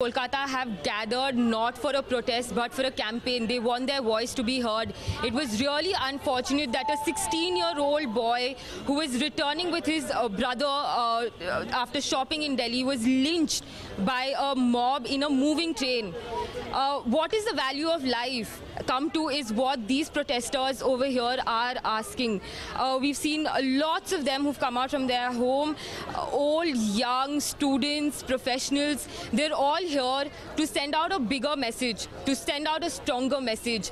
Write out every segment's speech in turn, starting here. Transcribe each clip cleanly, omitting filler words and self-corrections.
Kolkata have gathered not for a protest but for a campaign. They want their voice to be heard. It was really unfortunate that a 16-year-old boy who was returning with his brother after shopping in Delhi was lynched by a mob in a moving train. What is the value of life? Come to is what these protesters over here are asking. We've seen lots of them who've come out from their home, old, young, students, professionals. They're all here to send out a bigger message, to send out a stronger message.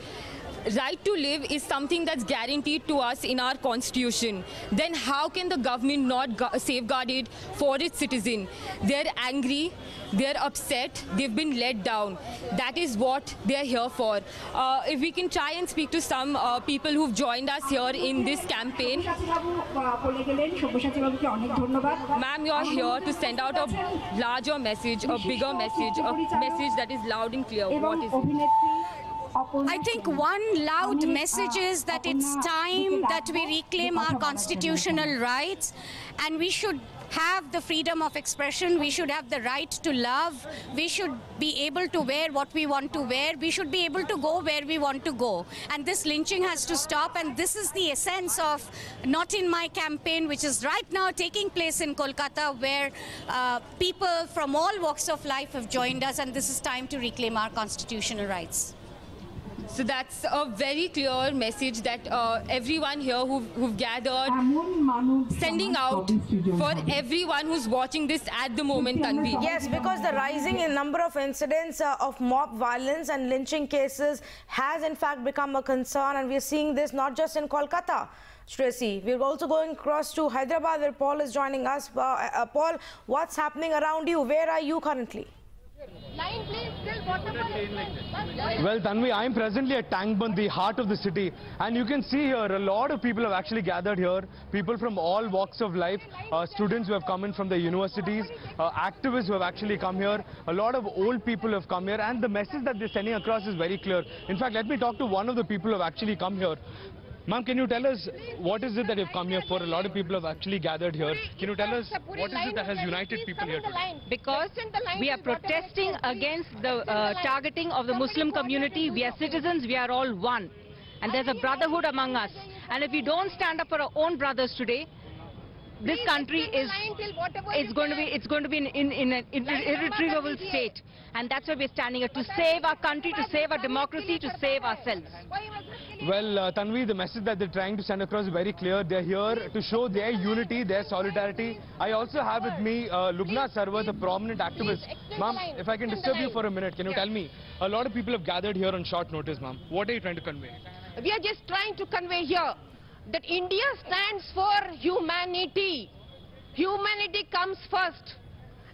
Right to live is something that's guaranteed to us in our constitution. Then how can the government not safeguard it for its citizen? They're angry, they're upset, they've been let down. That is what they're here for. If we can try and speak to some people who've joined us here in this campaign. Ma'am, you're here to send out a larger message, a bigger message, a message that is loud and clear. What is it? I think one loud message is that it's time that we reclaim our constitutional rights, and we should have the freedom of expression, we should have the right to love, we should be able to wear what we want to wear, we should be able to go where we want to go. And this lynching has to stop, and this is the essence of Not In My campaign, which is right now taking place in Kolkata, where people from all walks of life have joined us, and this is time to reclaim our constitutional rights. So that's a very clear message that everyone here who've gathered, sending out for everyone who's watching this at the moment, Tanvi. Yes, because the rising in number of incidents of mob violence and lynching cases has in fact become a concern, and we're seeing this not just in Kolkata. Tracy, we're also going across to Hyderabad, where Paul is joining us. Paul, what's happening around you? Where are you currently? Well, Tanvi, I'm presently at Tank Band, the heart of the city, and you can see here a lot of people have actually gathered here, people from all walks of life, students who have come in from the universities, activists who have actually come here, a lot of old people have come here, and the message that they're sending across is very clear. In fact, let me talk to one of the people who have actually come here. Ma'am, can you tell us what is it that you've come here for? A lot of people have actually gathered here. Can you tell us what is it that has united people here today? Because we are protesting against the targeting of the Muslim community. We are citizens, we are all one. And there's a brotherhood among us. And if we don't stand up for our own brothers today, this country is going to be in an irretrievable state. And that's why we're standing here, to save our country, to save our democracy, to save ourselves. Well, Tanvi, the message that they're trying to send across is very clear. They're here to show their unity, their solidarity. I also have with me Lubna Sarwat, a prominent activist. Ma'am, if I can disturb you for a minute, can you tell me? A lot of people have gathered here on short notice, ma'am. What are you trying to convey? We are just trying to convey here that India stands for humanity. Humanity comes first.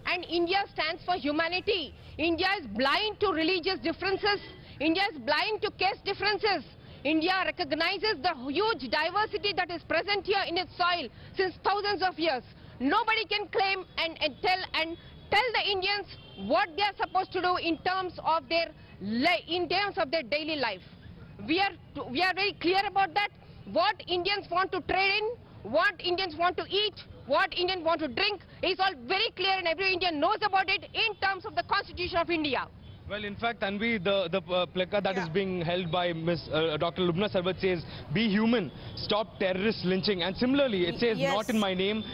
And India stands for humanity. India is blind to religious differences. India is blind to caste differences. India recognizes the huge diversity that is present here in its soil since thousands of years. Nobody can claim and tell the Indians what they are supposed to do in terms of their daily life. We are very clear about that. What Indians want to trade in, what Indians want to eat, what Indians want to drink is all very clear, and every Indian knows about it in terms of the Constitution of India. Well, in fact, Tanvi, the placard that is being held by Dr. Lubna Sarwat says, "Be human, stop terrorist lynching." And similarly, it says, "Not in my name."